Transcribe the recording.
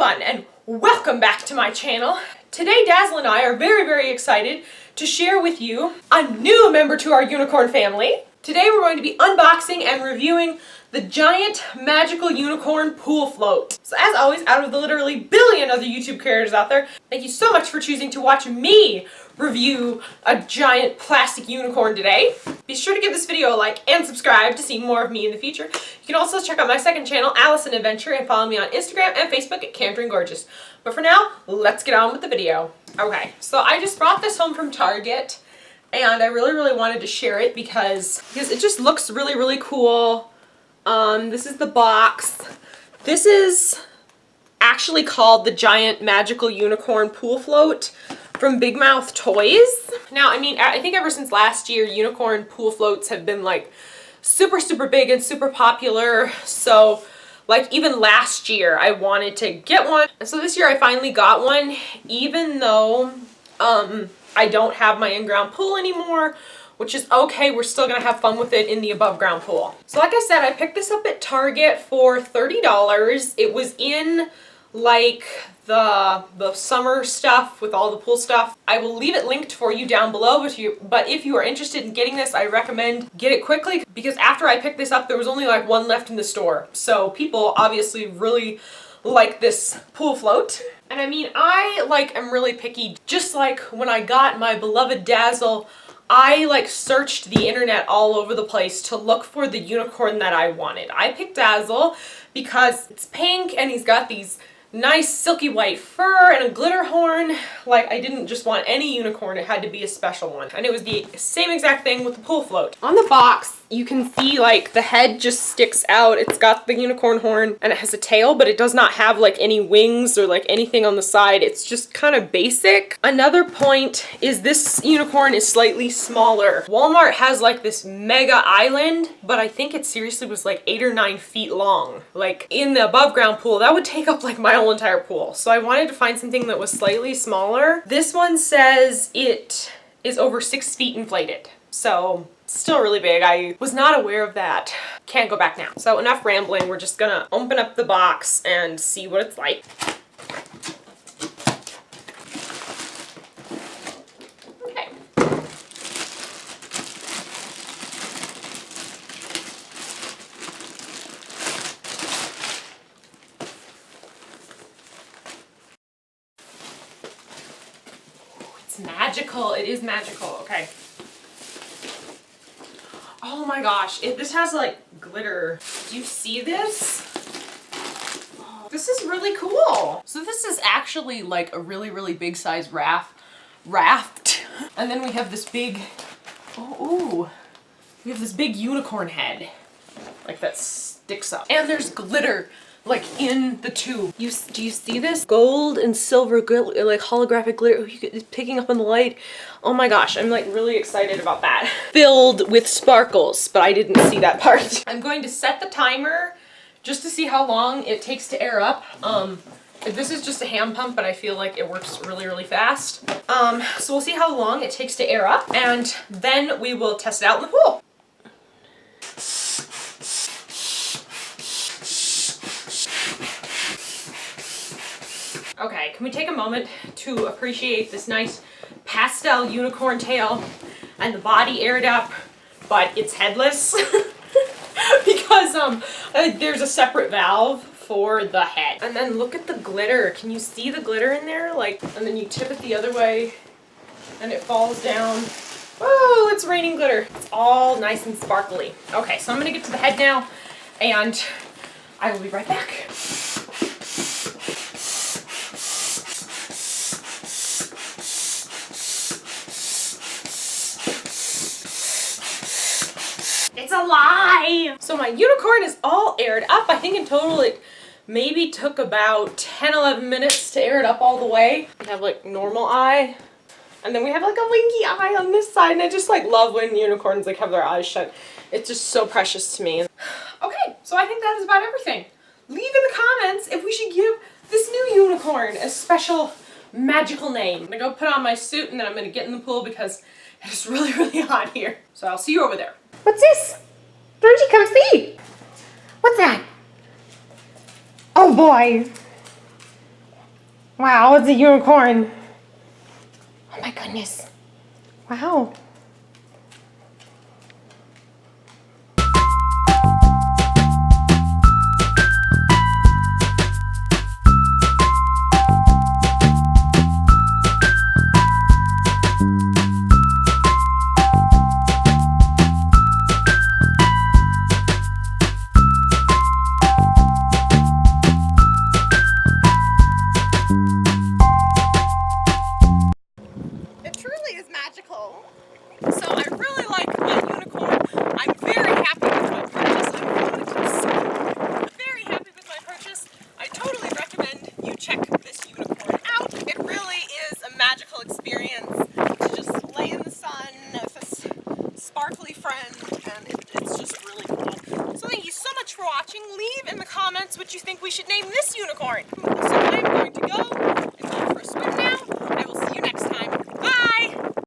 everyone, and welcome back to my channel. Today Dazzle and I are very excited to share with you a new member to our unicorn family. Today we're going to be unboxing and reviewing the giant magical unicorn pool float. So as always, out of the literally billion other YouTube creators out there, thank you so much for choosing to watch me review a giant plastic unicorn today. Be sure to give this video a like and subscribe to see more of me in the future. You can also check out my second channel, Allison Adventure, and follow me on Instagram and Facebook at Cantoring Gorgeous. But for now, let's get on with the video. Okay, so I just brought this home from Target, and I really wanted to share it because it just looks really cool. This is the box. This is actually called the Giant Magical Unicorn Pool Float from Big Mouth Toys. Now, I mean, I think ever since last year, unicorn pool floats have been like super big and super popular. So like even last year I wanted to get one. And so this year I finally got one, even though I don't have my in-ground pool anymore, which is okay. We're still gonna have fun with it in the above ground pool. So like I said, I picked this up at Target for $30. It was in like the summer stuff with all the pool stuff. I will leave it linked for you down below, but if you are interested in getting this, I recommend get it quickly, because after I picked this up there was only like one left in the store. So people obviously really like this pool float. And I mean, I am really picky. Just like when I got my beloved Dazzle, I searched the internet all over the place to look for the unicorn that I wanted. I picked Dazzle because it's pink and he's got these nice silky white fur and a glitter horn. I didn't just want any unicorn, it had to be a special one. And it was the same exact thing with the pool float. On the box, you can see the head just sticks out. It's got the unicorn horn and it has a tail, but it does not have any wings or anything on the side. It's just kind of basic. Another point is this unicorn is slightly smaller. Walmart has this mega island, but I think it seriously was 8 or 9 feet long. In the above ground pool, that would take up my whole entire pool. So I wanted to find something that was slightly smaller. This one says it is over 6 feet inflated. So still really big. I was not aware of that. Can't go back now. So enough rambling. We're just gonna open up the box and see what it's like. Okay. It's magical. It is magical. Okay. Oh my gosh, this has glitter. Do you see this? Oh, this is really cool. So this is actually a really big size raft. And then we have this big, we have this big unicorn head, that sticks up. And there's glitter in the tube. Do you see this? Gold and silver glitter, holographic glitter. It's picking up on the light. Oh my gosh, I'm really excited about that. Filled with sparkles, but I didn't see that part. I'm going to set the timer just to see how long it takes to air up. This is just a hand pump, but I feel like it works really fast. So we'll see how long it takes to air up, and then we will test it out in the pool. Okay, can we take a moment to appreciate this nice pastel unicorn tail and the body aired up, but it's headless? Because there's a separate valve for the head. And then look at the glitter. Can you see the glitter in there? And then you tip it the other way and it falls down. Oh, it's raining glitter. It's all nice and sparkly. Okay, so I'm gonna get to the head now and I will be right back. It's alive! So my unicorn is all aired up. I think in total it maybe took about 10-11 minutes to air it up all the way. We have normal eye, and then we have a winky eye on this side, and I just love when unicorns have their eyes shut. It's just so precious to me. Okay, so I think that is about everything. Leave in the comments if we should give this new unicorn a special magical name. I'm gonna go put on my suit and then I'm gonna get in the pool because it's really hot here. So I'll see you over there. What's this? Georgie, come see. What's that? Oh boy. Wow, it's a unicorn. Oh my goodness. Wow. It truly is magical. So I really like my unicorn. I'm very happy with my purchase. I'm very happy with my purchase. I totally recommend you check this unicorn out. It really is a magical experience to just lay in the sun with a sparkly friend, and it's just really cool. So thank you so much for watching. Leave in the comments what you think we should name this unicorn. So I'm